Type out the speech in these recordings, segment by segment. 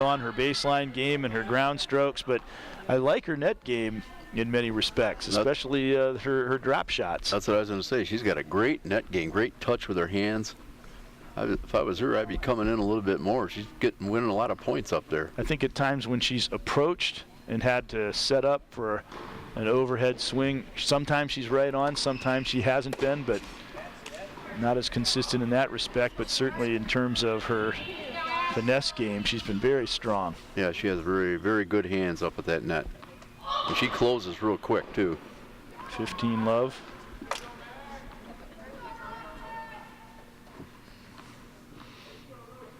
on her baseline game and her ground strokes, but I like her net game in many respects, especially her drop shots. That's what I was going to say. She's got a great net game, great touch with her hands. If I was her, I'd be coming in a little bit more. She's winning a lot of points up there. I think at times when she's approached and had to set up for an overhead swing, sometimes she's right on, sometimes she hasn't been, but not as consistent in that respect, but certainly in terms of her finesse game, she's been very strong. Yeah, she has very, very good hands up at that net. And she closes real quick, too. 15 love.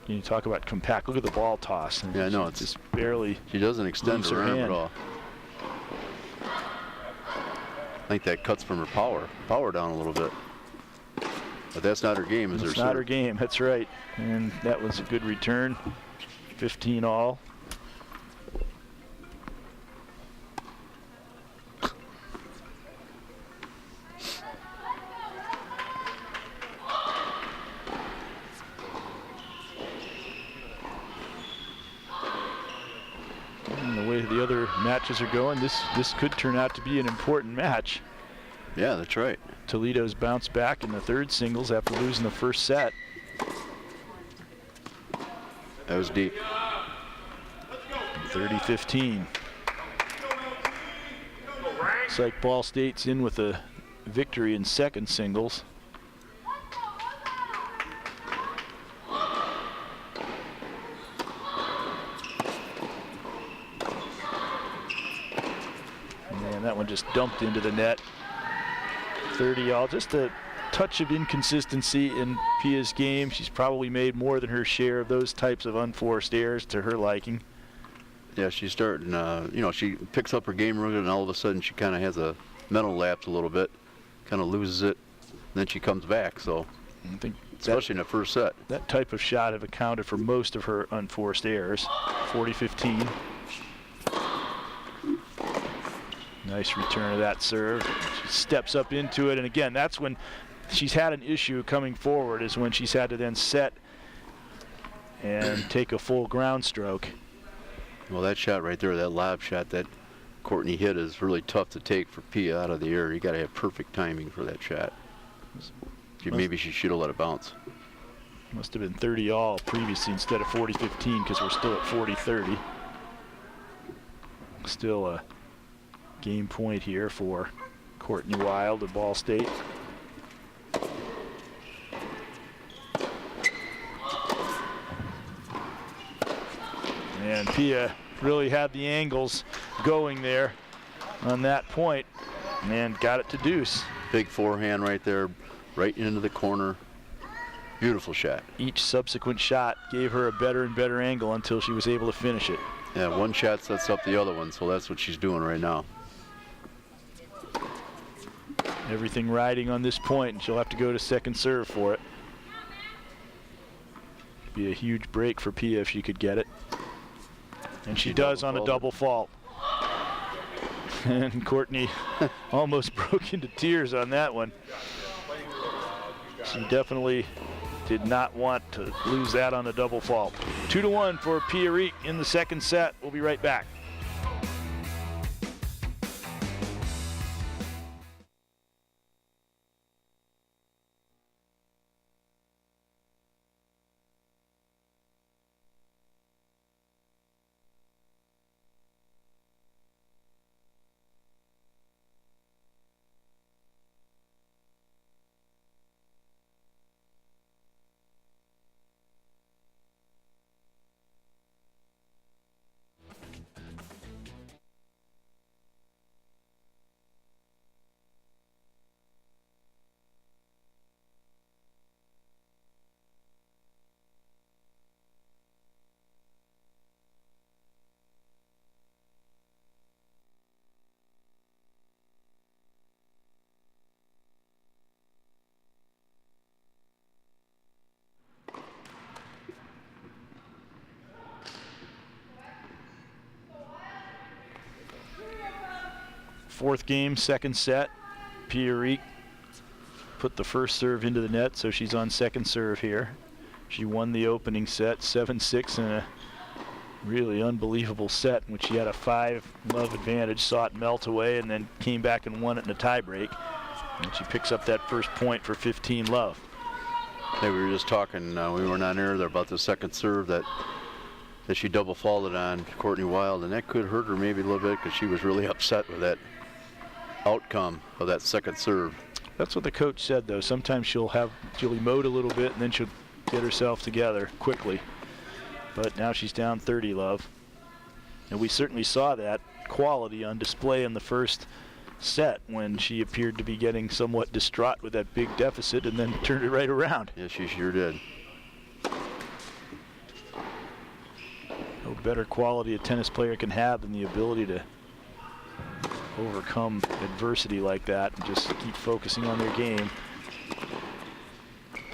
You talk about compact. Look at the ball toss. Yeah, I know. It's just barely. She doesn't extend her arm at all. I think that cuts from her power down a little bit. But that's not her game, is her serve? It's not her game. That's right. And that was a good return. 15 all. The other matches are going, this could turn out to be an important match. Yeah, that's right. Toledo's bounced back in the third singles after losing the first set. That was deep. 30-15. Looks like Ball State's in with a victory in second singles. That one just dumped into the net. 30 all. Just a touch of inconsistency in Pia's game. She's probably made more than her share of those types of unforced errors to her liking. Yeah, she's starting, she picks up her game really good, and all of a sudden she kind of has a mental lapse a little bit, kind of loses it, and then she comes back. So, I think especially in the first set. That type of shot have accounted for most of her unforced errors. 40-15. Nice return of that serve. She steps up into it, and again, that's when she's had an issue coming forward, is when she's had to then set and take a full ground stroke. Well, that shot right there, that lob shot that Courtney hit, is really tough to take for Pia out of the air. You got to have perfect timing for that shot. Maybe she should have let it bounce. Must have been 30 all previously instead of 40-15, because we're still at 40-30. Still a game point here for Courtney Wild of Ball State. And Pia really had the angles going there on that point and got it to deuce. Big forehand right there, right into the corner. Beautiful shot. Each subsequent shot gave her a better and better angle until she was able to finish it. Yeah, one shot sets up the other one, so that's what she's doing right now. Everything riding on this point, and she'll have to go to second serve for it. Be a huge break for Pia if she could get it. And she does on a double fault. And Courtney almost broke into tears on that one. She definitely did not want to lose that on a double fault. 2-1 for Pia Reek in the second set. We'll be right back. Fourth game, second set. Pia Reek put the first serve into the net, so she's on second serve here. She won the opening set 7-6 in a really unbelievable set in which she had a 5-love advantage, saw it melt away, and then came back and won it in a tiebreak. And she picks up that first point for 15-love. Hey, we were just talking, we weren't on air there, about the second serve that she double faulted on Courtney Wild, and that could hurt her maybe a little bit because she was really upset with that outcome of that second serve. That's what the coach said, though. Sometimes she'll emote a little bit and then she'll get herself together quickly. But now she's down 30-love. And we certainly saw that quality on display in the first set when she appeared to be getting somewhat distraught with that big deficit and then turned it right around. Yeah, she sure did. No better quality a tennis player can have than the ability to overcome adversity like that and just keep focusing on their game.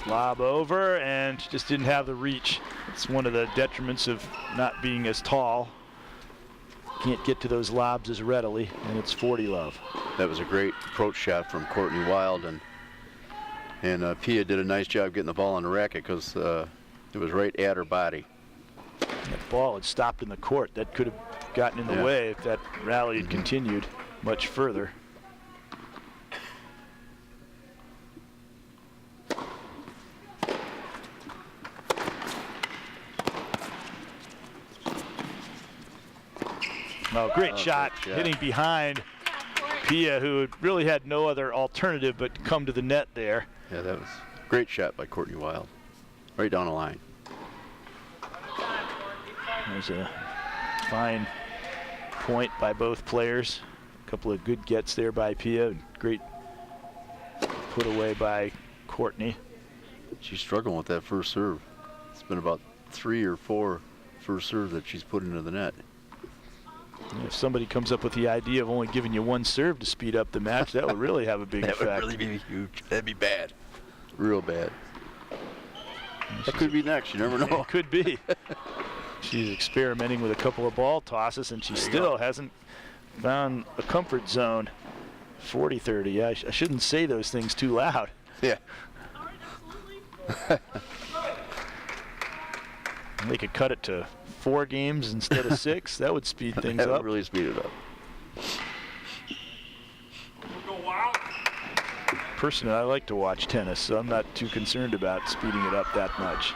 Lob over, and she just didn't have the reach. It's one of the detriments of not being as tall. Can't get to those lobs as readily, and it's 40-love. That was a great approach shot from Courtney Wild, and Pia did a nice job getting the ball on the racket because it was right at her body. That ball had stopped in the court. That could have gotten in the way if that rally had continued much further. Oh, great shot, hitting behind Pia, who really had no other alternative but to come to the net there. Yeah, that was a great shot by Courtney Wild. Right down the line. There's a fine point by both players. A couple of good gets there by Pia. Great put away by Courtney. She's struggling with that first serve. It's been about 3 or 4 first serves that she's put into the net. If somebody comes up with the idea of only giving you one serve to speed up the match, that would really have a big effect. That would really be huge. That'd be bad. Real bad. That could be next. You never know. It could be. She's experimenting with a couple of ball tosses, and she still hasn't found a comfort zone. 40-30. Yeah, I shouldn't say those things too loud. Yeah. They could cut it to 4 games instead of 6. That would speed things that up. Would really speed it up. Personally, I like to watch tennis, so I'm not too concerned about speeding it up that much.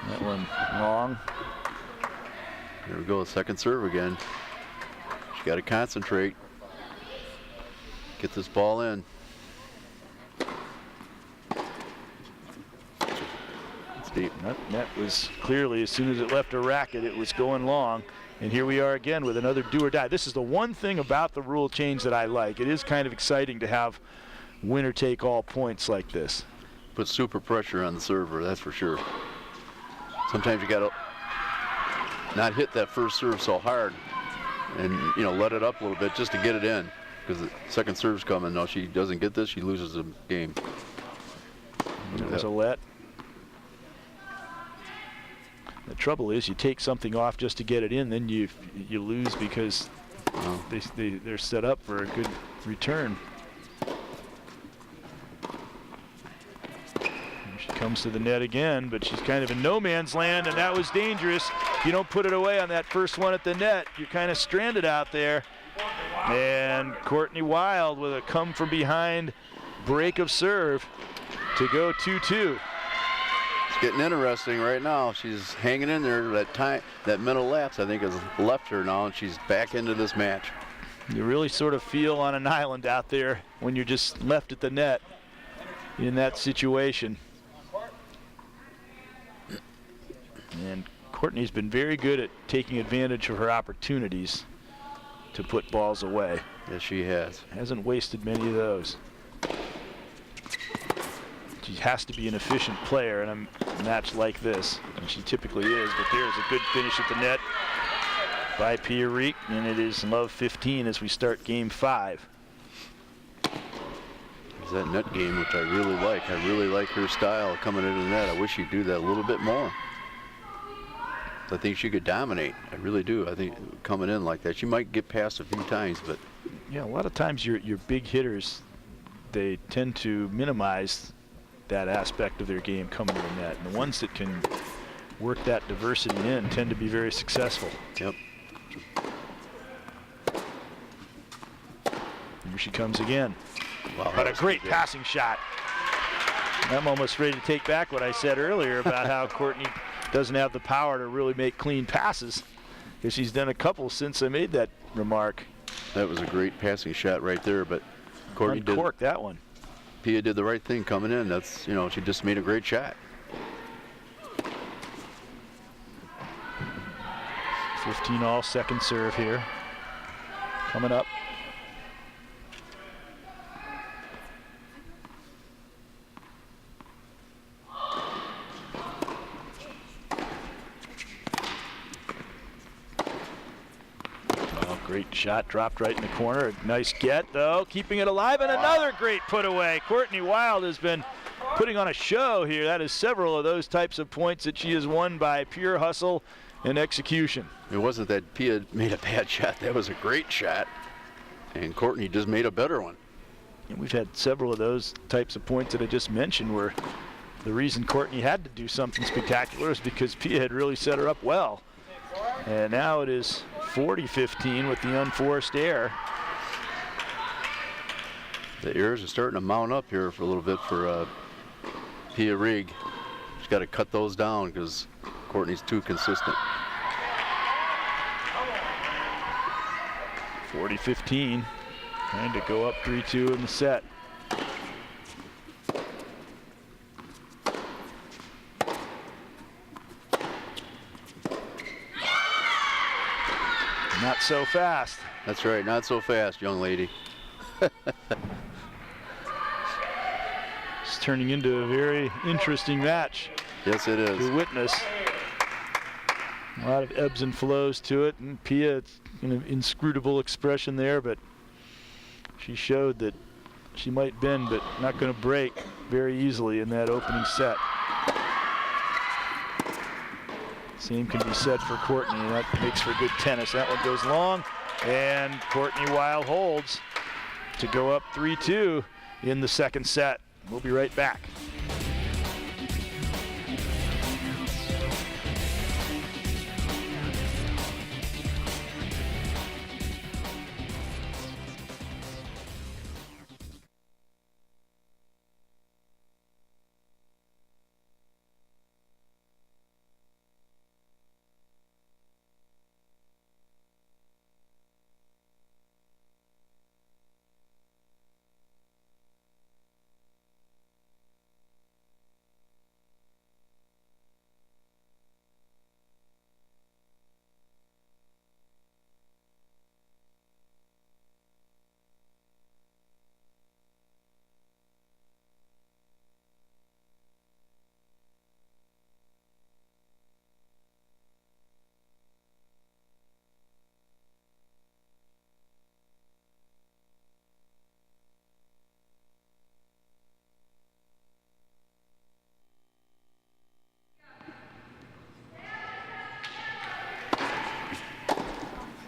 That one long. There we go, second serve again. She got to concentrate. Get this ball in. It's deep. That was clearly, as soon as it left her racket, it was going long. And here we are again with another do or die. This is the one thing about the rule change that I like. It is kind of exciting to have winner take all points like this. Put super pressure on the server, that's for sure. Sometimes you got to not hit that first serve so hard and, you know, let it up a little bit just to get it in, because the second serve's coming. No, she doesn't get this, she loses the game. There's a let. The trouble is, you take something off just to get it in, then you lose because they're set up for a good return. She comes to the net again, but she's kind of in no man's land, and that was dangerous. If you don't put it away on that first one at the net, you're kind of stranded out there. And Courtney Wild with a come from behind break of serve to go 2-2. It's getting interesting right now. She's hanging in there. That mental lapse, I think, has left her now, and she's back into this match. You really sort of feel on an island out there when you're just left at the net in that situation. And Courtney's been very good at taking advantage of her opportunities to put balls away. Yes, she has. Hasn't wasted many of those. She has to be an efficient player in a match like this, and she typically is, but there's a good finish at the net by Pia Reek, and it is love 15 as we start game 5. There's that net game, which I really like. I really like her style coming into the net. I wish she'd do that a little bit more. I think she could dominate. I really do. I think coming in like that, she might get past a few times, but yeah, a lot of times your big hitters, they tend to minimize that aspect of their game coming to the net. And the ones that can work that diversity in tend to be very successful. Yep. Here she comes again. Wow, But a great passing shot. I'm almost ready to take back what I said earlier about how Courtney doesn't have the power to really make clean passes, because she's done a couple since I made that remark. That was a great passing shot right there, but Courtney Uncorked that one. Pia did the right thing coming in. That's, you know, she just made a great shot. 15 all, second serve here. Coming up. Great shot, dropped right in the corner. A nice get, though, keeping it alive, and another great put away. Courtney Wild has been putting on a show here. That is several of those types of points that she has won by pure hustle and execution. It wasn't that Pia made a bad shot. That was a great shot, and Courtney just made a better one. And we've had several of those types of points that I just mentioned where the reason Courtney had to do something spectacular is because Pia had really set her up well. And now it is 40-15 with the unforced error. The errors are starting to mount up here for a little bit for Pia Rigg. She's got to cut those down because Courtney's too consistent. 40-15, trying to go up 3-2 in the set. Not so fast. That's right, not so fast, young lady. It's turning into a very interesting match. Yes, it is. To witness. A lot of ebbs and flows to it, and Pia, an inscrutable expression there, but she showed that she might bend, but not going to break very easily in that opening set. Same can be said for Courtney, and that makes for good tennis. That one goes long, and Courtney Wild holds to go up 3-2 in the second set. We'll be right back.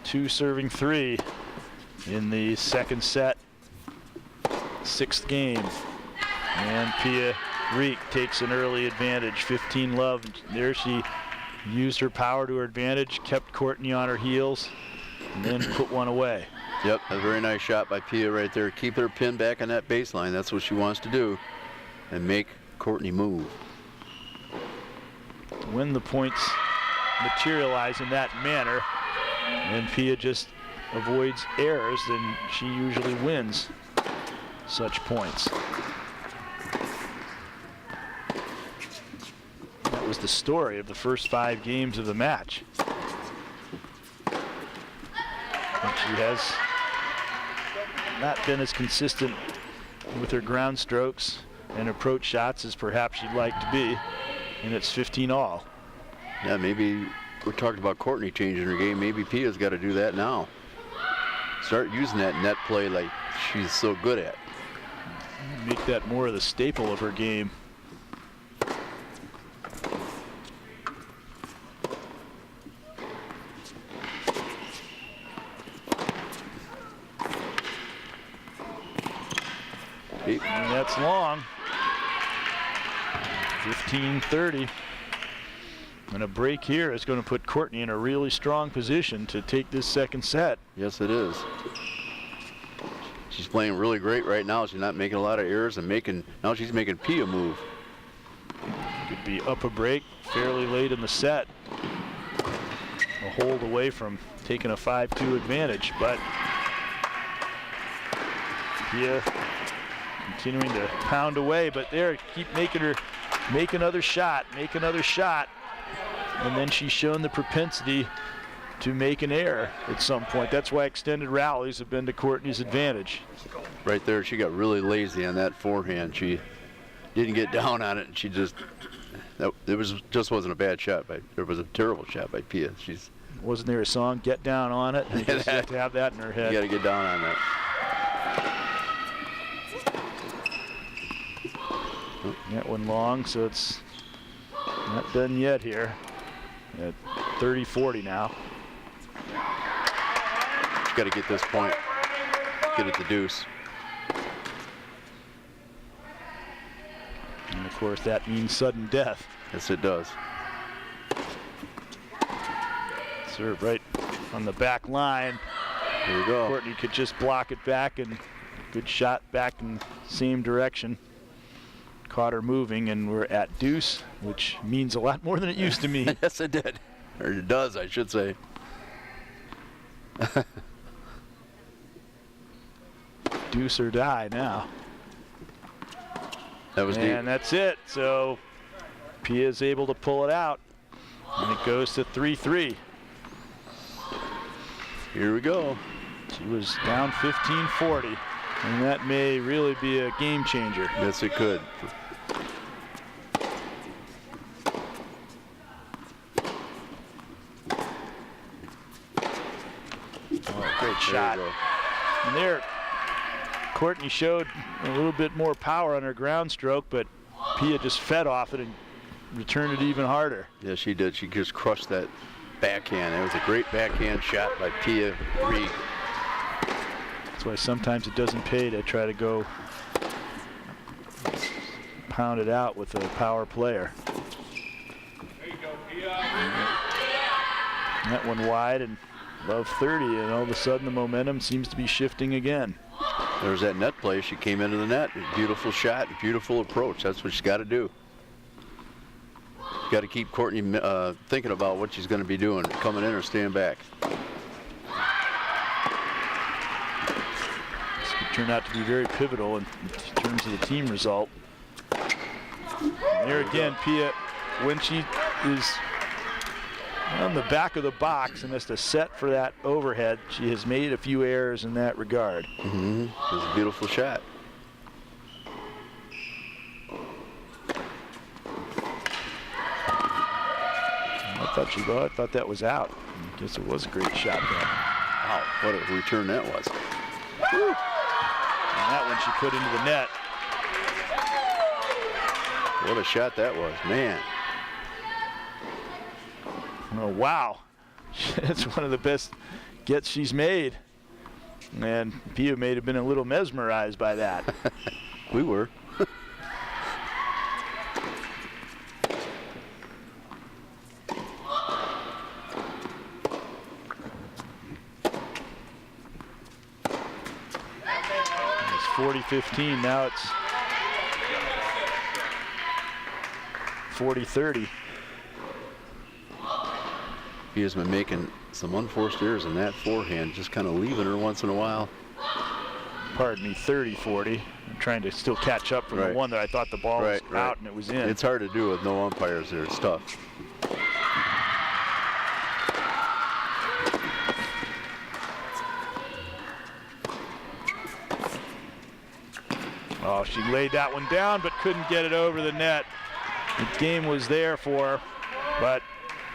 Two serving three in the second set, sixth game. And Pia Rigg takes an early advantage, 15-love. There she used her power to her advantage, kept Courtney on her heels, and then put one away. Yep, a very nice shot by Pia right there. Keep her pin back on that baseline. That's what she wants to do, and make Courtney move. When the points materialize in that manner, and Pia just avoids errors, then she usually wins such points. That was the story of the first 5 games of the match. And she has not been as consistent with her ground strokes and approach shots as perhaps she'd like to be, and it's 15 all. Yeah, maybe we're talking about Courtney changing her game. Maybe Pia's got to do that now. Start using that net play like she's so good at. Make that more of the staple of her game. And that's long. 15-30. And a break here is going to put Courtney in a really strong position to take this second set. Yes, it is. She's playing really great right now. She's not making a lot of errors and now she's making Pia move. Could be up a break fairly late in the set. A hold away from taking a 5-2 advantage, but Pia continuing to pound away, but there, keep making her make another shot, and then she's shown the propensity to make an error at some point. That's why extended rallies have been to Courtney's advantage. Right there, she got really lazy on that forehand. She didn't get down on it, and she just wasn't a bad shot. It was a terrible shot by Pia. Wasn't there a song, Get Down on It? You just have to have that in her head. You got to get down on that. That one long, so it's not done yet here. At 30-40 now. Got to get this point. Get it to deuce. And of course, that means sudden death. Yes, it does. Serve right on the back line. Here we go. Courtney could just block it back, and good shot back in the same direction. Caught her moving, and we're at deuce, which means a lot more than it used to mean. Yes, it did. Or it does, I should say. Deuce or die now. That was deep. And that's it. So Pia's able to pull it out, and it goes to 3-3. Here we go. She was down 15-40, and that may really be a game changer. Yes, it could. Great shot. And there, Courtney showed a little bit more power on her ground stroke, but Pia just fed off it and returned it even harder. Yeah, she did. She just crushed that backhand. It was a great backhand shot by Pia Reed. That's why sometimes it doesn't pay to try to go pound it out with a power player. There you go, Pia. That one wide and above 30, and all of a sudden the momentum seems to be shifting again. There's that net play. She came into the net. Beautiful shot, beautiful approach. That's what she's got to do. Got to keep Courtney thinking about what she's going to be doing, coming in or staying back. This could turn out to be very pivotal in terms of the team result. And there again, Pia, when she is on the back of the box and has to set for that overhead, she has made a few errors in that regard. Mm-hmm. It was a beautiful shot. I thought that was out. I guess it was a great shot there. Wow, what a return that was. Woo. And that one she put into the net. What a shot that was, man. Oh, wow. It's one of the best gets she's made. And Pia may have been a little mesmerized by that. We were. It's 40-15. Now it's 40-30. Pia's been making some unforced errors in that forehand, just kind of leaving her once in a while. Pardon me, 30-40. I'm trying to still catch up from the one that I thought the ball was out and it was in. It's hard to do with no umpires there. It's tough. Oh, she laid that one down but couldn't get it over the net. The game was there for her, but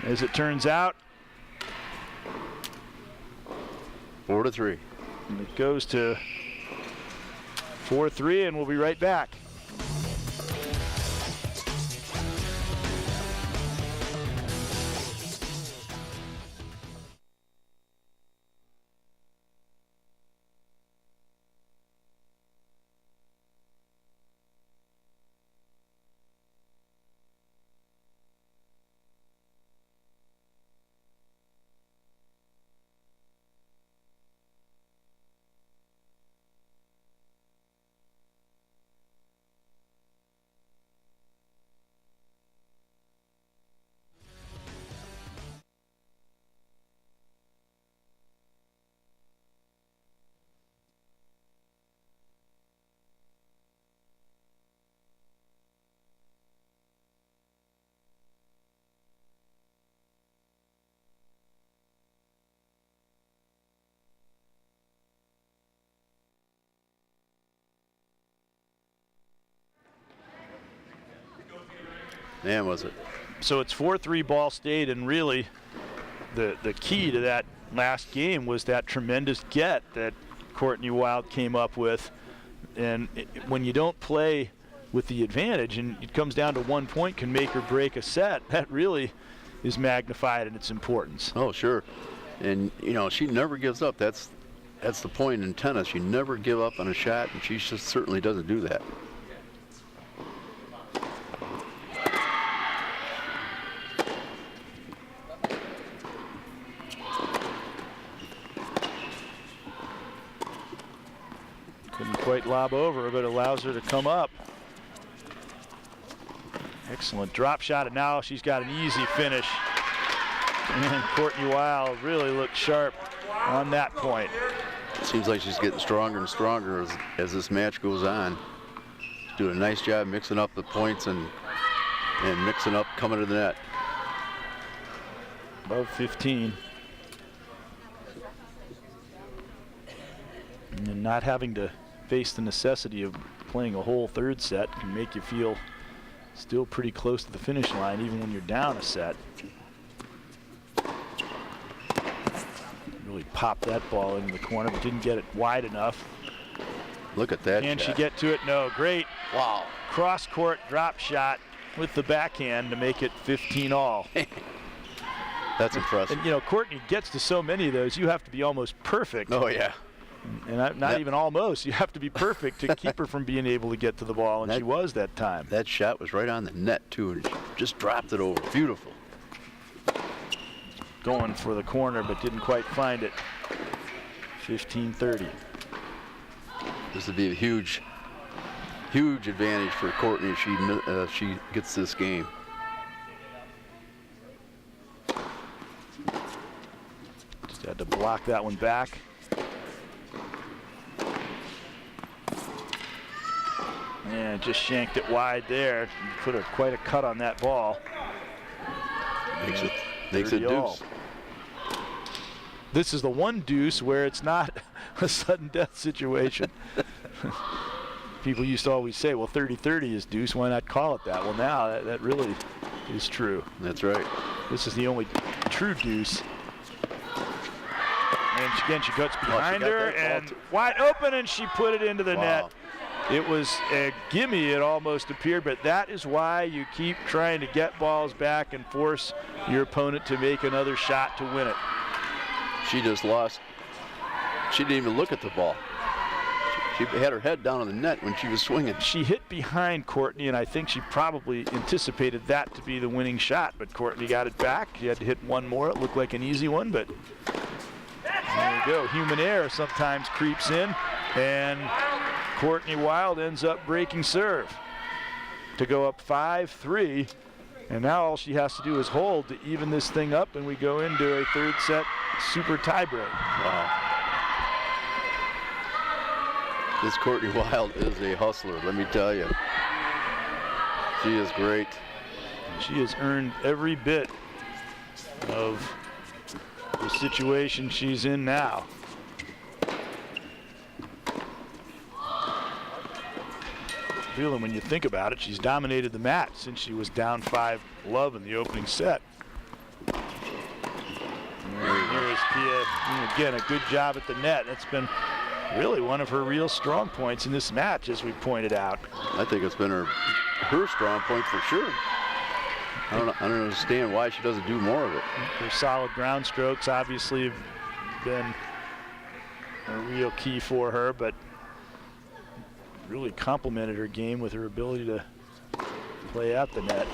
as it turns out, 4-3. and it goes to 4-3, and we'll be right back. Man, was it. So it's 4-3 Ball State, and really the key to that last game was that tremendous get that Courtney Wild came up with. And when you don't play with the advantage and it comes down to 1 point can make or break a set, that really is magnified in its importance. Oh, sure. And, you know, she never gives up. That's the point in tennis. You never give up on a shot, and she just certainly doesn't do that. Couldn't quite lob over, but allows her to come up. Excellent drop shot, and now she's got an easy finish. And Courtney Wild really looked sharp on that point. Seems like she's getting stronger and stronger as this match goes on. She's doing a nice job mixing up the points and mixing up coming to the net. Above 15. And not having to face the necessity of playing a whole third set can make you feel still pretty close to the finish line even when you're down a set. Really popped that ball into the corner, but didn't get it wide enough. Look at that. Can shot. she get to it? No. Great. Wow. Cross court drop shot with the backhand to make it 15 all. That's impressive. And you know, Courtney gets to so many of those, you have to be almost perfect. Oh, yeah. And not even almost. You have to be perfect to keep her from being able to get to the ball, and she was that time. That shot was right on the net, too, and she just dropped it over. Beautiful. Going for the corner, but didn't quite find it. 15-30. This would be a huge advantage for Courtney if she gets this game. Just had to block that one back. And just shanked it wide there. Put quite a cut on that ball. Makes it deuce. This is the one deuce where it's not a sudden death situation. People used to always say, well, 30-30 is deuce. Why not call it that? Well, now that really is true. That's right. This is the only true deuce. And again, she cuts behind her and wide open, and she put it into the net. It was a gimme, it almost appeared, but that is why you keep trying to get balls back and force your opponent to make another shot to win it. She just lost. She didn't even look at the ball. She had her head down on the net when she was swinging. She hit behind Courtney, and I think she probably anticipated that to be the winning shot, but Courtney got it back. She had to hit one more. It looked like an easy one, but there you go. Human error sometimes creeps in, and Courtney Wild ends up breaking serve to go up 5-3, and now all she has to do is hold to even this thing up, and we go into a third set super tiebreak. Wow. This Courtney Wild is a hustler, let me tell you. She is great. She has earned every bit of the situation she's in now. Really, when you think about it, she's dominated the match since she was down 5-love in the opening set. And here is Pia, again, a good job at the net. That's been really one of her real strong points in this match, as we pointed out. I think it's been her strong point for sure. I don't understand why she doesn't do more of it. Her solid ground strokes obviously have been a real key for her, but really complemented her game with her ability to play out the net.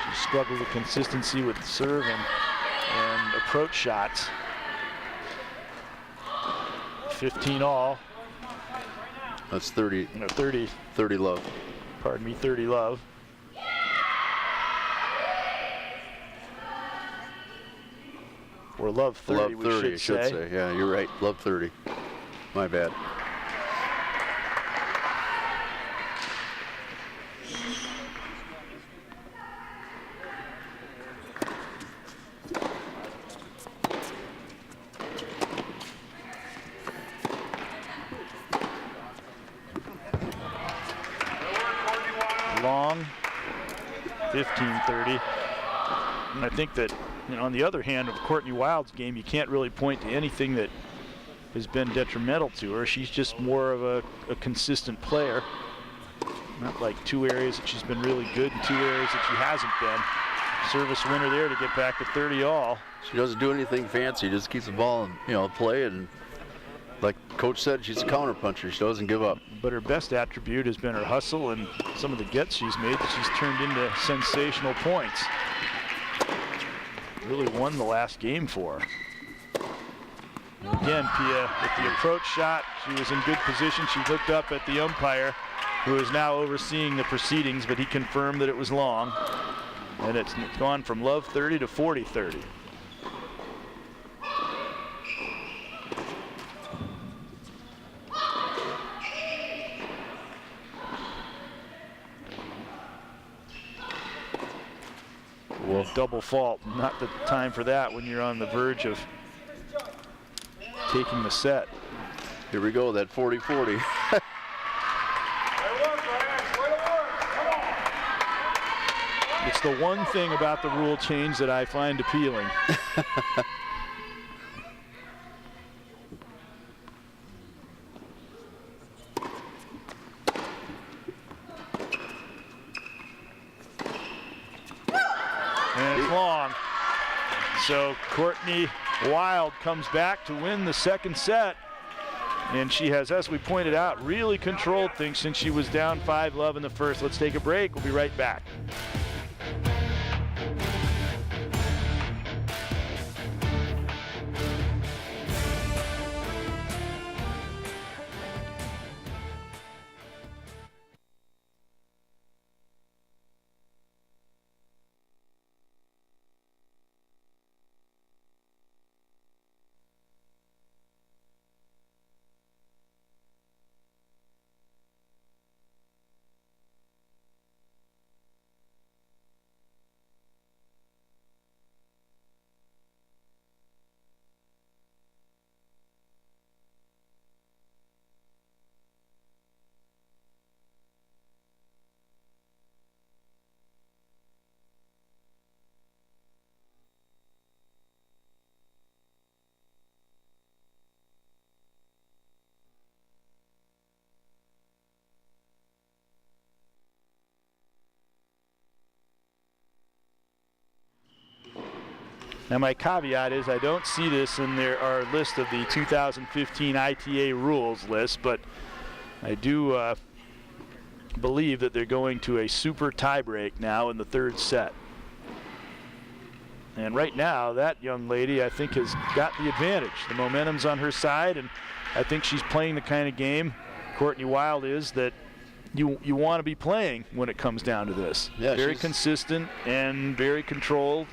She struggled with consistency with serve and approach shots. 15 all. That's 30. No, 30. 30 love. Pardon me, 30 love. Or love 30, love 30, we should say. Yeah, you're right. Love 30. My bad. long, 15-30. And I think that, on the other hand of Courtney Wild's game, you can't really point to anything that has been detrimental to her. She's just more of a consistent player. Not like two areas that she's been really good and two areas that she hasn't been. Service winner there to get back to 30 all. She doesn't do anything fancy, just keeps the ball in play, and like Coach said, she's a counter puncher. She doesn't give up. But her best attribute has been her hustle and some of the gets she's made that she's turned into sensational points. Really won the last game for her. And again, Pia with the approach shot, she was in good position. She looked up at the umpire, who is now overseeing the proceedings, but he confirmed that it was long. And it's gone from love 30 to 40-30. Well, double fault, not the time for that when you're on the verge of taking the set. Here we go, that 40-40. It's the one thing about the rule change that I find appealing. And it's long. So Courtney Wild comes back to win the second set. And she has, as we pointed out, really controlled things since she was down 5-love in the first. Let's take a break. We'll be right back. Now my caveat is I don't see this in our list of the 2015 ITA rules list, but I do believe that they're going to a super tiebreak now in the third set. And right now, that young lady, I think, has got the advantage. The momentum's on her side, and I think she's playing the kind of game, Courtney Wild is, that you want to be playing when it comes down to this. Yeah, very consistent and very controlled,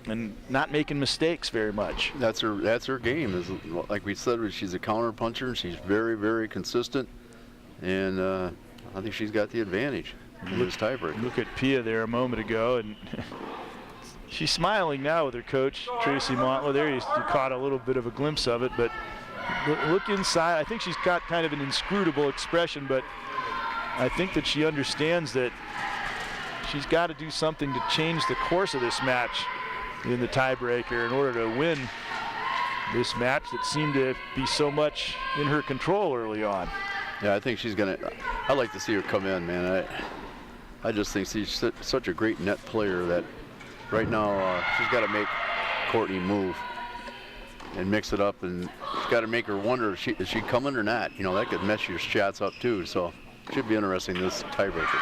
and not making mistakes very much. That's her game. Is like we said, she's a counter puncher. She's very, very consistent, and I think she's got the advantage in this tiebreaker. Look at Pia there a moment ago, and she's smiling now with her coach, Tracy Montler. There you caught a little bit of a glimpse of it, but look inside. I think she's got kind of an inscrutable expression, but I think that she understands that she's got to do something to change the course of this match in the tiebreaker in order to win this match that seemed to be so much in her control early on. Yeah, I think she's gonna. I like to see her come in, man. I just think she's such a great net player that right now she's got to make Courtney move and mix it up, and she's got to make her wonder is she coming or not. That could mess your shots up too. So should be interesting, this tiebreaker.